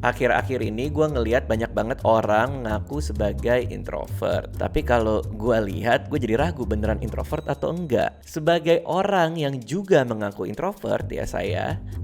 Akhir-akhir ini gue ngelihat banyak banget orang ngaku sebagai introvert. Tapi kalau gue lihat, gue jadi ragu beneran introvert atau enggak. Sebagai orang yang juga mengaku introvert ya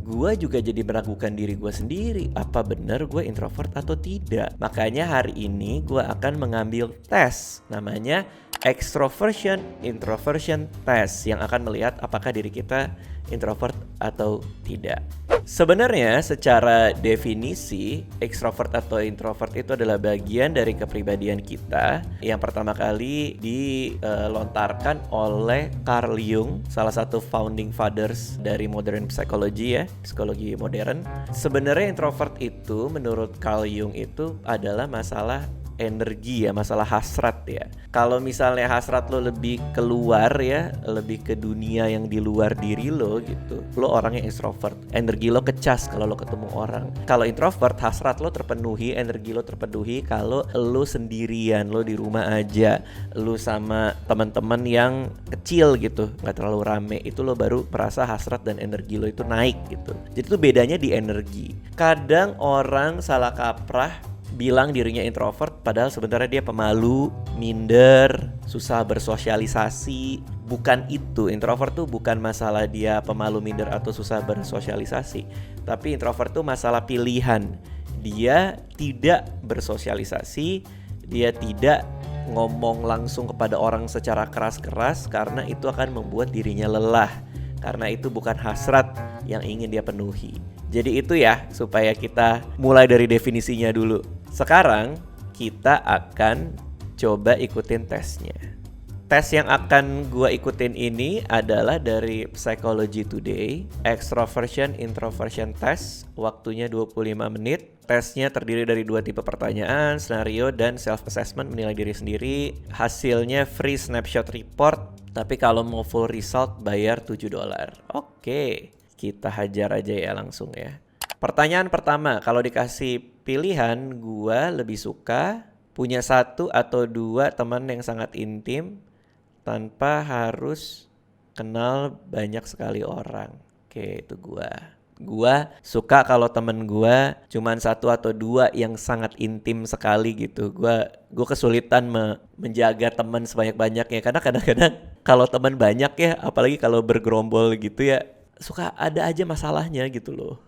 gue juga jadi meragukan diri gue sendiri. Apa bener gue introvert atau tidak? Makanya hari ini gue akan mengambil tes. Namanya extroversion introversion test yang akan melihat apakah diri kita introvert atau tidak. Sebenarnya secara definisi extrovert atau introvert itu adalah bagian dari kepribadian kita yang pertama kali dilontarkan oleh Carl Jung, salah satu founding fathers dari modern psychology ya, psikologi modern. Sebenarnya introvert itu menurut Carl Jung itu adalah masalah energi ya, masalah hasrat ya. Kalau misalnya hasrat lo lebih keluar ya, lebih ke dunia yang di luar diri lo gitu, lo orang yang extrovert. Energi lo kecas kalau lo ketemu orang. Kalau introvert, hasrat lo terpenuhi, energi lo terpenuhi kalau lo sendirian, lo di rumah aja, lo sama teman-teman yang kecil gitu, nggak terlalu rame, itu lo baru merasa hasrat dan energi lo itu naik gitu. Jadi itu bedanya di energi. Kadang orang salah kaprah bilang dirinya introvert padahal sebenarnya dia pemalu, minder, susah bersosialisasi. Bukan itu, introvert tuh bukan masalah dia pemalu, minder atau susah bersosialisasi. Tapi introvert tuh masalah pilihan. Dia tidak bersosialisasi, dia tidak ngomong langsung kepada orang secara keras-keras karena itu akan membuat dirinya lelah. Karena itu bukan hasrat yang ingin dia penuhi. Jadi itu ya, supaya kita mulai dari definisinya dulu. Sekarang kita akan coba ikutin tesnya. Tes yang akan gue ikutin ini adalah dari Psychology Today, Extroversion Introversion Test. Waktunya 25 menit. Tesnya terdiri dari 2 tipe pertanyaan, scenario dan self-assessment menilai diri sendiri. Hasilnya free snapshot report, tapi kalau mau full result bayar $7. Oke, kita hajar aja ya langsung ya. Pertanyaan pertama, kalau dikasih pilihan, gue lebih suka punya 1 atau 2 teman yang sangat intim tanpa harus kenal banyak sekali orang. Oke, itu gue. Gue suka kalau temen gue cuman 1 atau 2 yang sangat intim sekali gitu. Gue kesulitan menjaga teman sebanyak-banyaknya. Karena kadang-kadang kalau teman banyak ya, apalagi kalau bergerombol gitu ya, suka ada aja masalahnya gitu loh.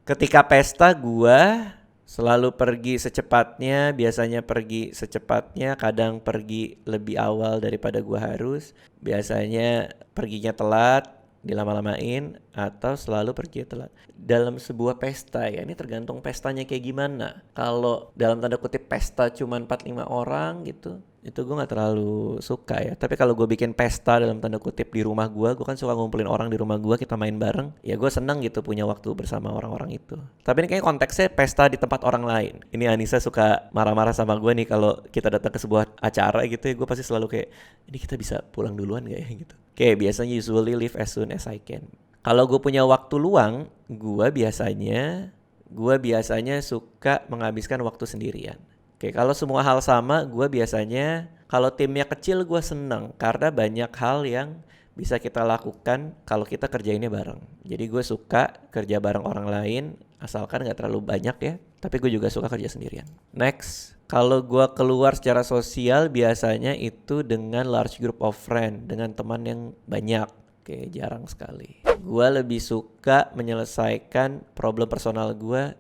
Ketika pesta gue selalu pergi secepatnya, biasanya pergi secepatnya, kadang pergi lebih awal daripada gue harus. Biasanya perginya telat, dilama-lamain, atau selalu pergi telat. Dalam sebuah pesta ya, ini tergantung pestanya kayak gimana. Kalau dalam tanda kutip pesta cuma 4-5 orang gitu, itu gue gak terlalu suka ya. Tapi kalau gue bikin pesta dalam tanda kutip di rumah gue kan suka ngumpulin orang di rumah gue, kita main bareng, ya gue seneng gitu punya waktu bersama orang-orang itu. Tapi ini kayaknya konteksnya pesta di tempat orang lain. Ini Anissa suka marah-marah sama gue nih kalau kita datang ke sebuah acara gitu ya, gue pasti selalu kayak, ini kita bisa pulang duluan gak ya gitu. Kayak biasanya usually leave as soon as I can. Kalau gue punya waktu luang, gue biasanya suka menghabiskan waktu sendirian. Oke, kalau semua hal sama, gue biasanya kalau timnya kecil gue seneng karena banyak hal yang bisa kita lakukan kalau kita kerjainnya bareng. Jadi gue suka kerja bareng orang lain asalkan gak terlalu banyak ya. Tapi gue juga suka kerja sendirian. Next, kalau gue keluar secara sosial biasanya itu dengan large group of friend, dengan teman yang banyak. Oke, jarang sekali. Gue lebih suka menyelesaikan problem personal gue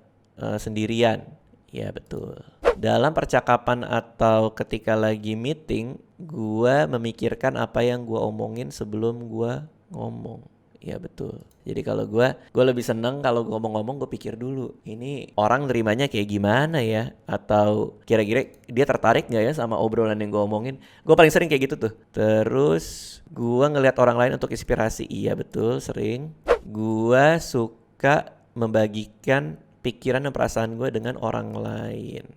sendirian. Ya betul. Dalam percakapan atau ketika lagi meeting, gue memikirkan apa yang gue omongin sebelum gue ngomong. Ya betul. Jadi kalau gue lebih seneng kalau gue ngomong-ngomong gue pikir dulu, ini orang nerimanya kayak gimana ya? Atau kira-kira dia tertarik gak ya sama obrolan yang gue omongin? Gue paling sering kayak gitu tuh. Terus gue ngelihat orang lain untuk inspirasi. Iya betul, sering. Gue suka membagikan pikiran dan perasaan gue dengan orang lain.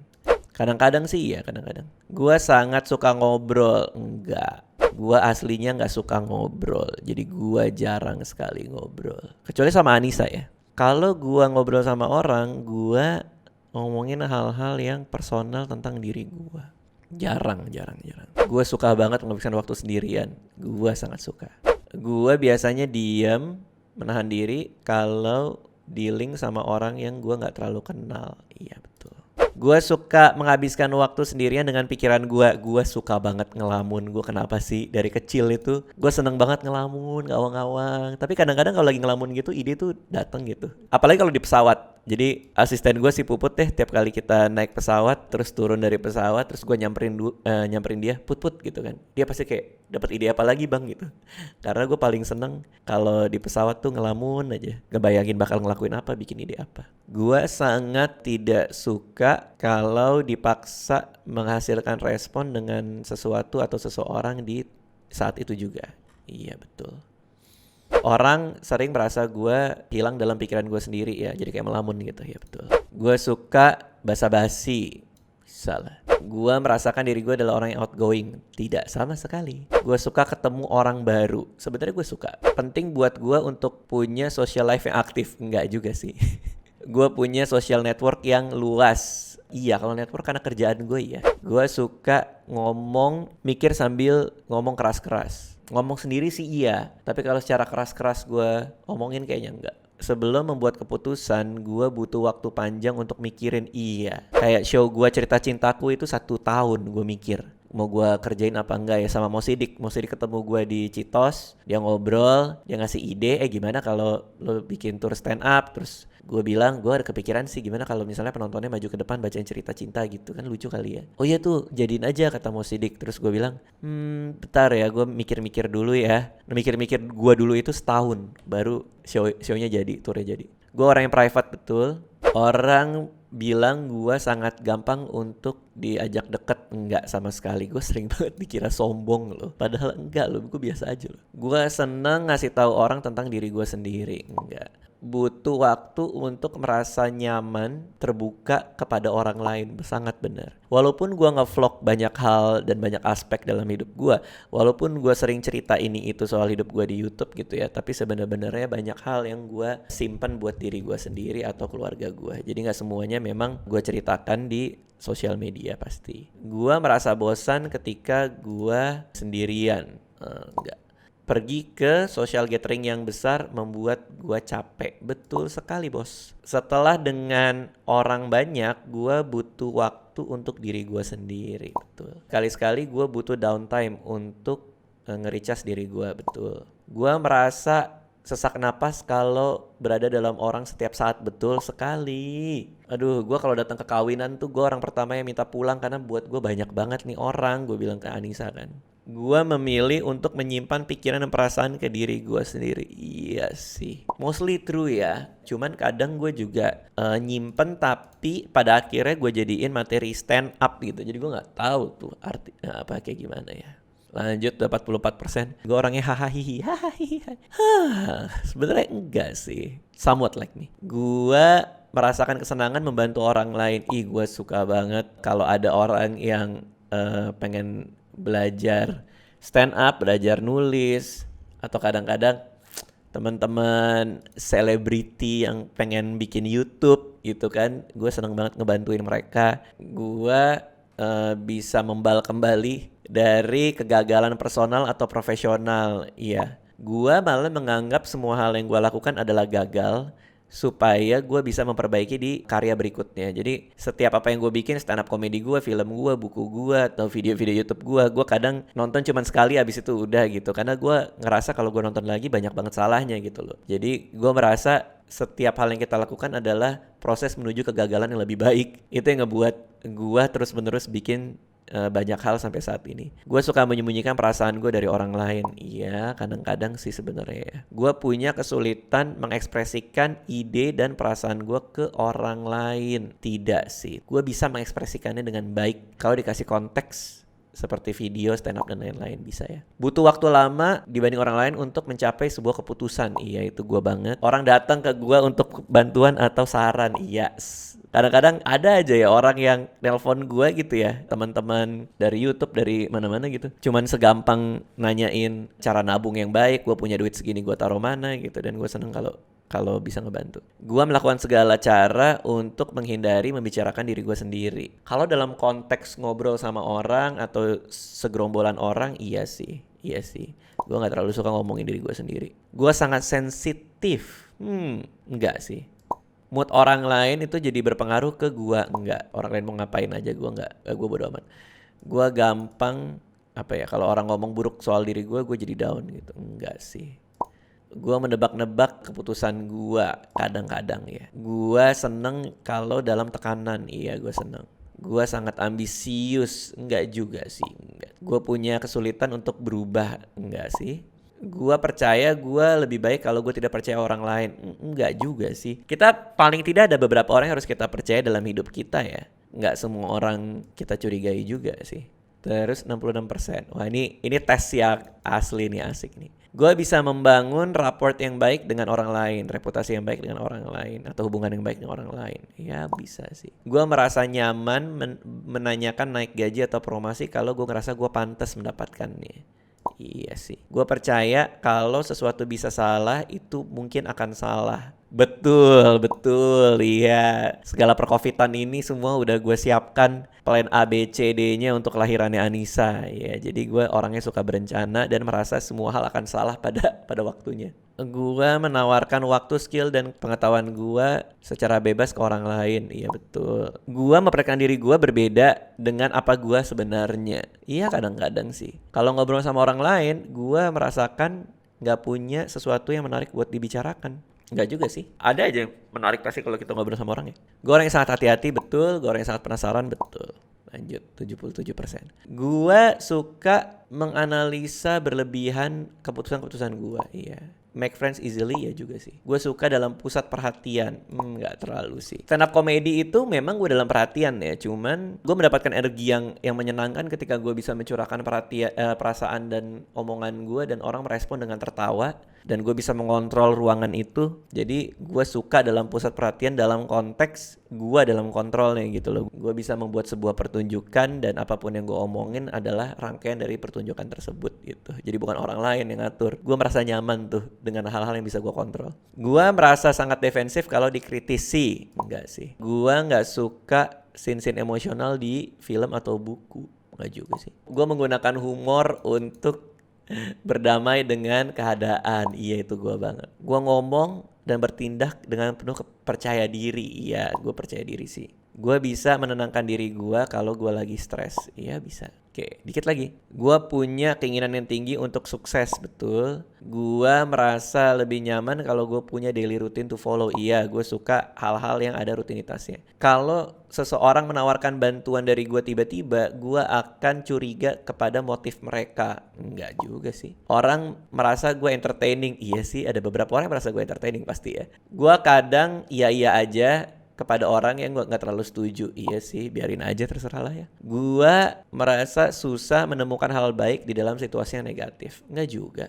Kadang-kadang sih ya, kadang-kadang. Gue sangat suka ngobrol. Enggak. Gue aslinya gak suka ngobrol. Jadi gue jarang sekali ngobrol. Kecuali sama Anissa ya. Kalau gue ngobrol sama orang, gue ngomongin hal-hal yang personal tentang diri gue. Jarang. Gue suka banget menghabiskan waktu sendirian. Gue sangat suka. Gue biasanya diam, menahan diri kalau dealing sama orang yang gue nggak terlalu kenal. Iya betul. Gue suka menghabiskan waktu sendirian dengan pikiran gue. Gue suka banget ngelamun. Gue kenapa sih dari kecil itu gue seneng banget ngelamun, ngawang-ngawang. Tapi kadang-kadang kalau lagi ngelamun gitu ide tuh dateng gitu. Apalagi kalau di pesawat. Jadi asisten gue si Puput deh, tiap kali kita naik pesawat terus turun dari pesawat terus gue nyamperin dia, put gitu kan. Dia pasti kayak dapat ide apa lagi bang gitu. Karena gue paling seneng kalau di pesawat tuh ngelamun aja, ngebayangin bakal ngelakuin apa, bikin ide apa. Gue sangat tidak suka kalau dipaksa menghasilkan respon dengan sesuatu atau seseorang di saat itu juga. Iya betul. Orang sering merasa gue hilang dalam pikiran gue sendiri ya, jadi kayak melamun gitu ya betul. Gue suka basa-basi, salah. Gue merasakan diri gue adalah orang yang outgoing, tidak sama sekali. Gue suka ketemu orang baru, sebenarnya gue suka. Penting buat gue untuk punya social life yang aktif, enggak juga sih. Gue punya social network yang luas. Iya, kalau network karena kerjaan gue ya. Gue suka ngomong, mikir sambil ngomong keras-keras. Ngomong sendiri sih iya, tapi kalau secara keras-keras gue omongin kayaknya enggak. Sebelum membuat keputusan, gue butuh waktu panjang untuk mikirin iya. Kayak show gue Cerita Cintaku itu 1 tahun gue mikir. Mau gue kerjain apa enggak ya sama Mo Sidik ketemu gue di Citos, dia ngobrol, dia ngasih ide, gimana kalau lo bikin tour stand up, terus gue bilang gue ada kepikiran sih gimana kalau misalnya penontonnya maju ke depan bacain cerita cinta gitu kan lucu kali ya. Oh iya tuh jadiin aja kata Mo Sidik. Terus gue bilang bentar ya gue mikir-mikir dulu ya. Mikir-mikir gue dulu itu setahun baru show-nya jadi, tournya jadi. Gue orang yang private betul. Orang bilang gue sangat gampang untuk diajak deket, enggak sama sekali. Gue sering banget dikira sombong loh, padahal enggak loh, gue biasa aja loh. Gue seneng ngasih tahu orang tentang diri gue sendiri, enggak. Butuh waktu untuk merasa nyaman terbuka kepada orang lain, sangat benar. Walaupun gue nge-vlog banyak hal dan banyak aspek dalam hidup gue, walaupun gue sering cerita ini itu soal hidup gue di YouTube gitu ya, tapi sebenarnya banyak hal yang gue simpan buat diri gue sendiri atau keluarga gue. Jadi nggak semuanya memang gue ceritakan di sosial media pasti. Gue merasa bosan ketika gue sendirian. Enggak. Pergi ke social gathering yang besar membuat gue capek. Betul sekali bos. Setelah dengan orang banyak, gue butuh waktu untuk diri gue sendiri. Betul. Kali-sekali gue butuh downtime untuk nge-recharge diri gue. Betul. Gue merasa sesak napas kalau berada dalam orang setiap saat. Betul sekali. Aduh, gue kalau datang ke kawinan tuh gue orang pertama yang minta pulang karena buat gue banyak banget nih orang. Gue bilang ke Anissa kan. Gue memilih untuk menyimpan pikiran dan perasaan ke diri gue sendiri. Iya sih, mostly true ya. Cuman kadang gue juga nyimpen tapi pada akhirnya gue jadiin materi stand up gitu. Jadi gue gak tahu tuh artinya apa kayak gimana ya. Lanjut 44%. Gue orangnya hahaha. Sebenarnya enggak sih. Somewhat like me. Gue merasakan kesenangan membantu orang lain. Gue suka banget kalau ada orang yang pengen belajar stand up, belajar nulis, atau kadang-kadang teman-teman selebriti yang pengen bikin YouTube gitu kan, gue seneng banget ngebantuin mereka. Gue bisa membal kembali dari kegagalan personal atau profesional. Iya, gue malah menganggap semua hal yang gue lakukan adalah gagal supaya gue bisa memperbaiki di karya berikutnya. Jadi setiap apa yang gue bikin, stand up comedy gue, film gue, buku gue, atau video-video YouTube gue kadang nonton cuman sekali abis itu udah gitu. Karena gue ngerasa kalau gue nonton lagi banyak banget salahnya gitu loh. Jadi gue merasa setiap hal yang kita lakukan adalah proses menuju kegagalan yang lebih baik. Itu yang ngebuat gue terus-menerus bikin banyak hal sampai saat ini. Gue suka menyembunyikan perasaan gue dari orang lain. Iya, kadang-kadang sih sebenarnya ya. Gue punya kesulitan mengekspresikan ide dan perasaan gue ke orang lain. Tidak sih. Gue bisa mengekspresikannya dengan baik kalau dikasih konteks seperti video, stand up dan lain-lain bisa ya. Butuh waktu lama dibanding orang lain untuk mencapai sebuah keputusan. Iya, itu gue banget. Orang datang ke gue untuk bantuan atau saran. Iya. Kadang-kadang ada aja ya orang yang nelpon gue gitu ya, teman-teman dari YouTube, dari mana-mana gitu. Cuman segampang nanyain cara nabung yang baik, gue punya duit segini gue taruh mana gitu. Dan gue seneng kalau bisa ngebantu. Gue melakukan segala cara untuk menghindari membicarakan diri gue sendiri. Kalau dalam konteks ngobrol sama orang atau segerombolan orang, iya sih. Gue gak terlalu suka ngomongin diri gue sendiri. Gue sangat sensitif. Enggak sih. Mood orang lain itu jadi berpengaruh ke gua enggak. Orang lain mau ngapain aja gua enggak. Gua bodo amat. Gua gampang apa ya, kalau orang ngomong buruk soal diri gua jadi down gitu. Enggak sih. Gua menebak-nebak keputusan gua kadang-kadang ya. Gua seneng kalau dalam tekanan. Iya, gua seneng. Gua sangat ambisius. Enggak juga sih. Enggak. Gua punya kesulitan untuk berubah. Enggak sih. Gua percaya gua lebih baik kalau gue tidak percaya orang lain. Enggak juga sih. Kita paling tidak ada beberapa orang yang harus kita percaya dalam hidup kita ya. Enggak semua orang kita curigai juga sih. Terus 66%. Wah, ini tes yang asli nih, asik nih. Gue bisa membangun rapport yang baik dengan orang lain, reputasi yang baik dengan orang lain, atau hubungan yang baik dengan orang lain. Ya bisa sih. Gue merasa nyaman menanyakan naik gaji atau promosi kalau gue ngerasa gue pantas mendapatkannya. Iya sih. Gue percaya kalau sesuatu bisa salah, itu mungkin akan salah. Betul, betul. Iya. Segala percovidan ini semua udah gue siapkan plan A, B, C, D-nya untuk kelahirannya Anissa. Ya, jadi gue orangnya suka berencana dan merasa semua hal akan salah pada waktunya. Gue menawarkan waktu, skill, dan pengetahuan gue secara bebas ke orang lain. Iya betul. Gue memperkenalkan diri gue berbeda dengan apa gue sebenarnya. Iya kadang-kadang sih. Kalau ngobrol sama orang lain, gue merasakan gak punya sesuatu yang menarik buat dibicarakan. Enggak juga sih. Ada aja yang menarik pasti kalau kita ngobrol sama orang ya. Gue orang yang sangat hati-hati, betul. Gue orang yang sangat penasaran, betul. Lanjut, 77%. Gue suka menganalisa berlebihan keputusan-keputusan gue. Iya. Make friends easily ya juga sih. Gue suka dalam pusat perhatian. Nggak terlalu sih. Stand up comedy itu memang gue dalam perhatian ya. Cuman gue mendapatkan energi yang menyenangkan ketika gue bisa mencurahkan perasaan dan omongan gue, dan orang merespon dengan tertawa. Dan gue bisa mengontrol ruangan itu. Jadi gue suka dalam pusat perhatian dalam konteks gue dalam kontrolnya gitu loh. Gue bisa membuat sebuah pertunjukan, dan apapun yang gue omongin adalah rangkaian dari pertunjukan tersebut gitu. Jadi bukan orang lain yang ngatur. Gue merasa nyaman tuh dengan hal-hal yang bisa gue kontrol. Gue merasa sangat defensif kalau dikritisi. Enggak sih. Gue gak suka scene-scene emosional di film atau buku. Enggak juga sih. Gue menggunakan humor untuk berdamai dengan keadaan. Iya, itu gue banget. Gue ngomong dan bertindak dengan penuh percaya diri. Iya, gue percaya diri sih. Gue bisa menenangkan diri gue kalau gue lagi stres. Iya, bisa. Oke, dikit lagi. Gue punya keinginan yang tinggi untuk sukses, betul. Gue merasa lebih nyaman kalau gue punya daily routine to follow. Iya, gue suka hal-hal yang ada rutinitasnya. Kalau seseorang menawarkan bantuan dari gue tiba-tiba, gue akan curiga kepada motif mereka. Enggak juga sih. Orang merasa gue entertaining. Iya sih, ada beberapa orang yang merasa gue entertaining pasti ya. Gue kadang iya-iya aja kepada orang yang gue gak terlalu setuju. Iya sih, biarin aja, terserah lah ya. Gue merasa susah menemukan hal baik di dalam situasi yang negatif. Enggak juga.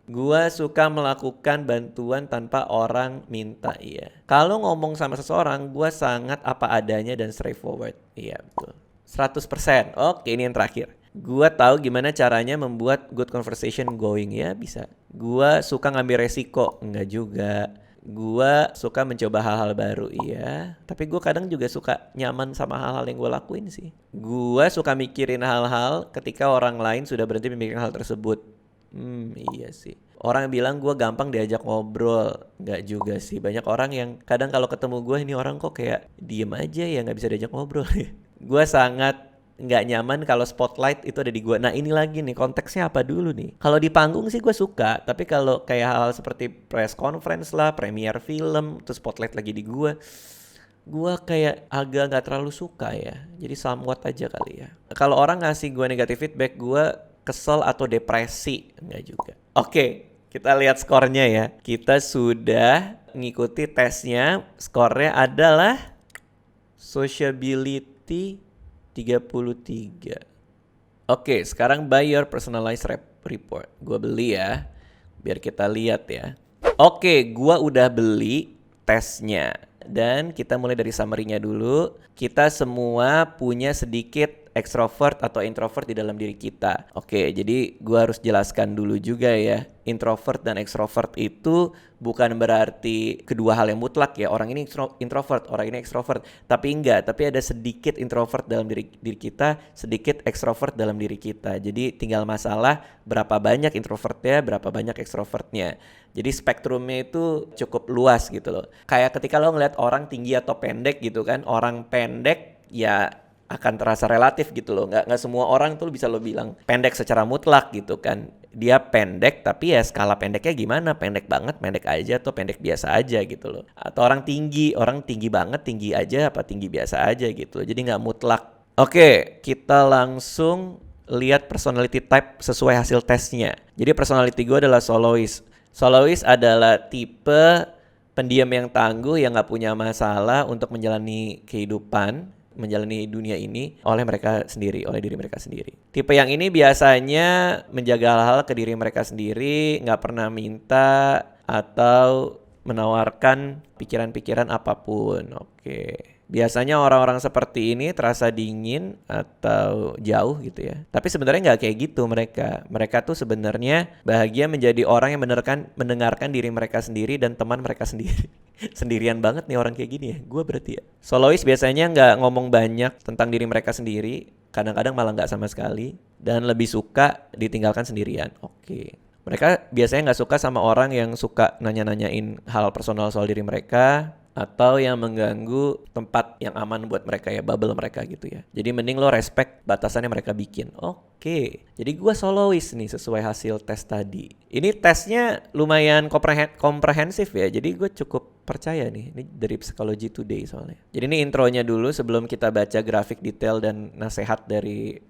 Gue suka melakukan bantuan tanpa orang minta. Iya. Kalau ngomong sama seseorang, gue sangat apa adanya dan straightforward. Iya, betul. 100%. Oke, ini yang terakhir. Gue tahu gimana caranya membuat good conversation going. Ya, bisa. Gue suka ngambil resiko. Enggak juga. Gue suka mencoba hal-hal baru, iya. Tapi gue kadang juga suka nyaman sama hal-hal yang gue lakuin sih. Gue suka mikirin hal-hal ketika orang lain sudah berhenti memikirkan hal tersebut. Iya sih. Orang yang bilang gue gampang diajak ngobrol. Nggak juga sih. Banyak orang yang kadang kalau ketemu gue, ini orang kok kayak diem aja ya, nggak bisa diajak ngobrol. Gue sangat nggak nyaman kalau spotlight itu ada di gue. Nah ini lagi nih, konteksnya apa dulu nih. Kalau di panggung sih gue suka, tapi kalau kayak hal-hal seperti press conference lah, premiere film, terus spotlight lagi di gue kayak agak nggak terlalu suka ya. Jadi somewhat aja kali ya. Kalau orang ngasih gue negative feedback, gue kesel atau depresi. Nggak juga. Oke, kita lihat skornya ya. Kita sudah ngikuti tesnya. Skornya adalah sociability 33. Oke, sekarang buy your personalized report. Gua beli ya, biar kita lihat ya. Oke, gua udah beli tesnya. Dan kita mulai dari summary-nya dulu. Kita semua punya sedikit ekstrovert atau introvert di dalam diri kita. Oke, jadi gua harus jelaskan dulu juga ya. Introvert dan ekstrovert itu bukan berarti kedua hal yang mutlak ya. Orang ini introvert, orang ini ekstrovert. Tapi enggak, tapi ada sedikit introvert dalam diri kita, sedikit ekstrovert dalam diri kita. Jadi tinggal masalah berapa banyak introvertnya, berapa banyak ekstrovertnya. Jadi spektrumnya itu cukup luas gitu loh. Kayak ketika lo ngeliat orang tinggi atau pendek gitu kan, orang pendek ya akan terasa relatif gitu loh. Nggak semua orang tuh bisa lo bilang pendek secara mutlak gitu kan. Dia pendek tapi ya skala pendeknya gimana? Pendek banget, pendek aja atau pendek biasa aja gitu loh. Atau orang tinggi banget, tinggi aja apa tinggi biasa aja gitu loh. Jadi nggak mutlak. Oke, kita langsung lihat personality type sesuai hasil tesnya. Jadi personality gue adalah soloist. Soloist adalah tipe pendiam yang tangguh yang nggak punya masalah untuk menjalani kehidupan, menjalani dunia ini oleh diri mereka sendiri. Tipe yang ini biasanya menjaga hal-hal ke diri mereka sendiri, nggak pernah minta atau menawarkan pikiran-pikiran apapun. Oke. Biasanya orang-orang seperti ini terasa dingin atau jauh gitu ya. Tapi sebenarnya nggak kayak gitu mereka. Mereka tuh sebenarnya bahagia menjadi orang yang mendengarkan diri mereka sendiri dan teman mereka sendiri. Sendirian banget nih orang kayak gini ya. Gue berarti ya. Soloist biasanya nggak ngomong banyak tentang diri mereka sendiri. Kadang-kadang malah nggak sama sekali. Dan lebih suka ditinggalkan sendirian. Oke. Mereka biasanya nggak suka sama orang yang suka nanya-nanyain hal personal soal diri mereka. Atau yang mengganggu tempat yang aman buat mereka ya, bubble mereka gitu ya. Jadi mending lo respect batasannya mereka bikin. Oke, jadi gue soloist nih sesuai hasil tes tadi. Ini tesnya lumayan komprehensif ya, jadi gue cukup percaya nih. Ini dari Psychology Today soalnya. Jadi ini intronya dulu sebelum kita baca grafik detail dan nasihat dari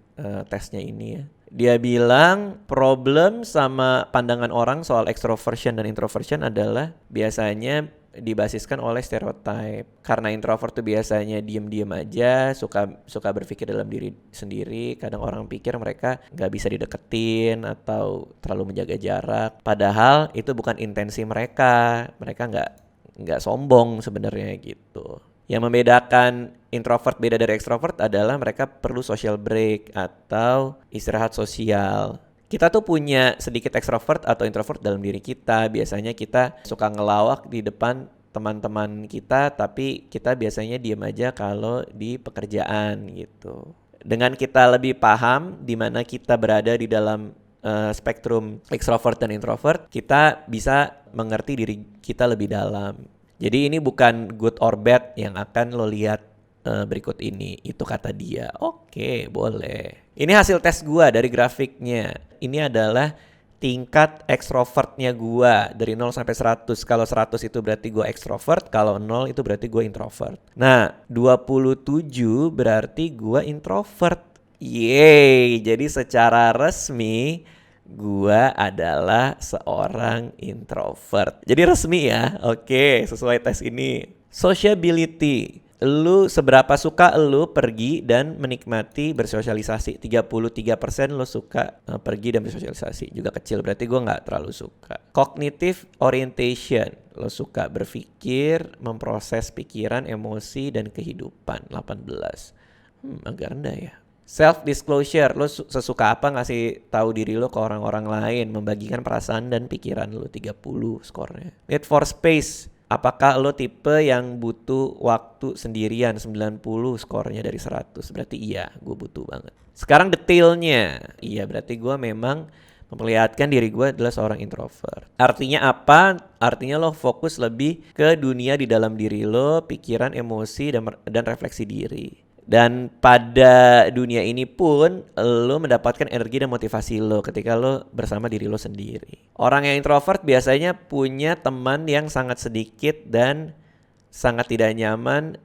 tesnya ini ya. Dia bilang problem sama pandangan orang soal extroversion dan introversion adalah biasanya dibasiskan oleh stereotype. Karena introvert tuh biasanya diem-diem aja, suka berpikir dalam diri sendiri. Kadang orang pikir mereka nggak bisa dideketin atau terlalu menjaga jarak. Padahal itu bukan intensi mereka. Mereka nggak sombong sebenarnya gitu. Yang membedakan introvert beda dari extrovert adalah mereka perlu social break atau istirahat sosial. Kita tuh punya sedikit extrovert atau introvert dalam diri kita. Biasanya kita suka ngelawak di depan teman-teman kita, tapi kita biasanya diem aja kalau di pekerjaan gitu. Dengan kita lebih paham di mana kita berada di dalam spektrum extrovert dan introvert, kita bisa mengerti diri kita lebih dalam. Jadi ini bukan good or bad yang akan lo lihat berikut ini. Itu kata dia. Oke, boleh. Ini hasil tes gua dari grafiknya. Ini adalah tingkat ekstrovertnya gua dari 0 sampai 100. Kalau 100 itu berarti gua ekstrovert, kalau 0 itu berarti gua introvert. Nah, 27 berarti gua introvert. Yeay, jadi secara resmi gua adalah seorang introvert. Jadi resmi ya. Oke, sesuai tes ini. Sociability. Lu seberapa suka lu pergi dan menikmati bersosialisasi. 33% lu suka pergi dan bersosialisasi. Juga kecil, berarti gue gak terlalu suka. Cognitive orientation. Lu suka berpikir, memproses pikiran, emosi, dan kehidupan. 18. Agak rendah ya. Self-disclosure. Lu sesuka apa ngasih tahu diri lu ke orang-orang lain. Membagikan perasaan dan pikiran lu. 30 skornya. Need for space. Apakah lo tipe yang butuh waktu sendirian? 90 skornya dari 100. Berarti iya, gue butuh banget. Sekarang detailnya. Iya, berarti gue memang memperlihatkan diri gue adalah seorang introvert. Artinya apa? Artinya lo fokus lebih ke dunia di dalam diri lo, pikiran, emosi, dan refleksi diri. Dan pada dunia ini pun lo mendapatkan energi dan motivasi lo ketika lo bersama diri lo sendiri. Orang yang introvert biasanya punya teman yang sangat sedikit dan sangat tidak nyaman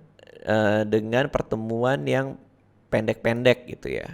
dengan pertemuan yang pendek-pendek gitu ya.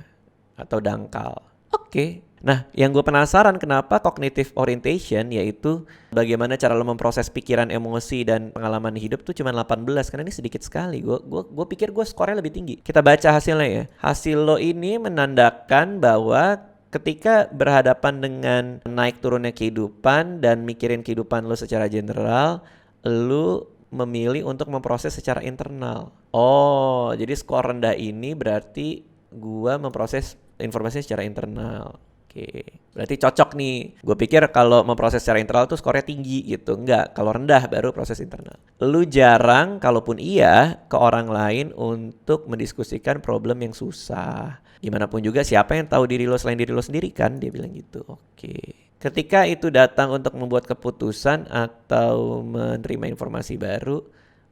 Atau dangkal. Oke. Nah, yang gue penasaran kenapa cognitive orientation, yaitu bagaimana cara lo memproses pikiran, emosi, dan pengalaman hidup tuh cuma 18, karena ini sedikit sekali. Gue pikir gue skornya lebih tinggi. Kita baca hasilnya ya. Hasil lo ini menandakan bahwa ketika berhadapan dengan naik turunnya kehidupan dan mikirin kehidupan lo secara general, lo memilih untuk memproses secara internal. Oh, jadi skor rendah ini berarti gue memproses informasi secara internal. Oke, berarti cocok nih. Gue pikir kalau memproses secara internal tuh skornya tinggi gitu. Enggak, kalau rendah baru proses internal. Lu jarang, kalaupun iya, ke orang lain untuk mendiskusikan problem yang susah. Gimana pun juga siapa yang tahu diri lo selain diri lo sendiri kan, dia bilang gitu. Oke. Ketika itu datang untuk membuat keputusan atau menerima informasi baru,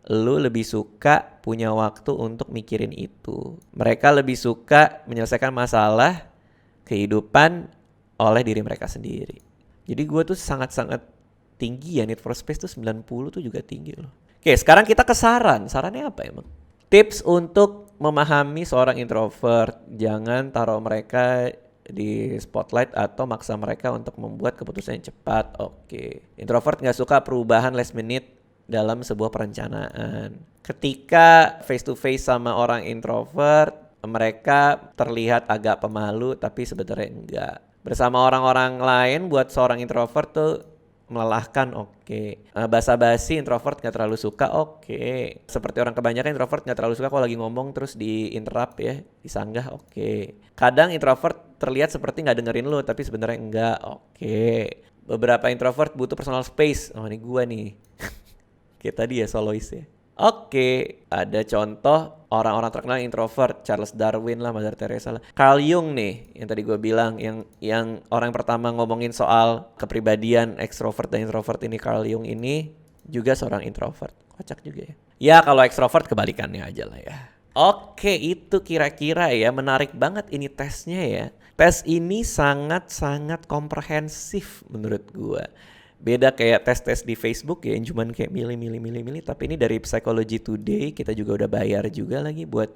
lu lebih suka punya waktu untuk mikirin itu. Mereka lebih suka menyelesaikan masalah kehidupan oleh diri mereka sendiri. Jadi gue tuh sangat-sangat tinggi ya, need for space tuh 90 tuh juga tinggi loh. Oke, sekarang kita ke saran. Sarannya apa emang? Tips untuk memahami seorang introvert. Jangan taruh mereka di spotlight atau maksa mereka untuk membuat keputusan yang cepat. Oke. Introvert gak suka perubahan last minute dalam sebuah perencanaan. Ketika face to face sama orang introvert, mereka terlihat agak pemalu tapi sebenarnya enggak. Bersama orang-orang lain buat seorang introvert tuh melelahkan, oke. Basa-basi introvert gak terlalu suka, oke. Seperti orang kebanyakan introvert gak terlalu suka kalau lagi ngomong terus di interrupt ya, disanggah, oke. Kadang introvert terlihat seperti gak dengerin lu tapi sebenarnya enggak, oke. Beberapa introvert butuh personal space, oh ini gua nih. Kayak tadi ya solois ya. Oke, ada contoh orang-orang terkenal introvert, Charles Darwin lah, Mother Teresa lah. Carl Jung nih, yang tadi gue bilang, yang orang pertama ngomongin soal kepribadian ekstrovert dan introvert ini, Carl Jung ini juga seorang introvert. Kocak juga ya. Ya kalau ekstrovert kebalikannya aja lah ya. Oke, itu kira-kira ya, menarik banget ini tesnya ya. Tes ini sangat-sangat komprehensif menurut gue. Beda kayak tes-tes di Facebook ya, yang cuman kayak milih. Tapi ini dari Psychology Today, kita juga udah bayar juga lagi buat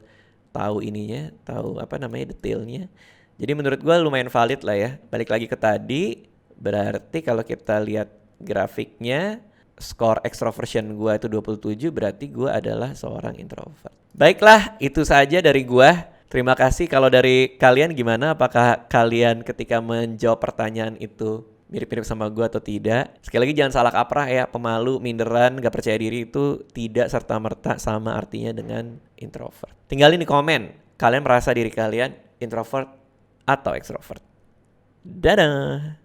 tahu ininya, tahu apa namanya detailnya. Jadi menurut gue lumayan valid lah ya. Balik lagi ke tadi, berarti kalau kita lihat grafiknya, skor extroversion gue itu 27, berarti gue adalah seorang introvert. Baiklah, itu saja dari gue. Terima kasih. Kalau dari kalian gimana? Apakah kalian ketika menjawab pertanyaan itu mirip-mirip sama gue atau tidak? Sekali lagi jangan salah kaprah ya, pemalu, minderan, gak percaya diri itu tidak serta-merta sama artinya dengan introvert. Tinggalin di komen, kalian merasa diri kalian introvert atau extrovert. Dadah!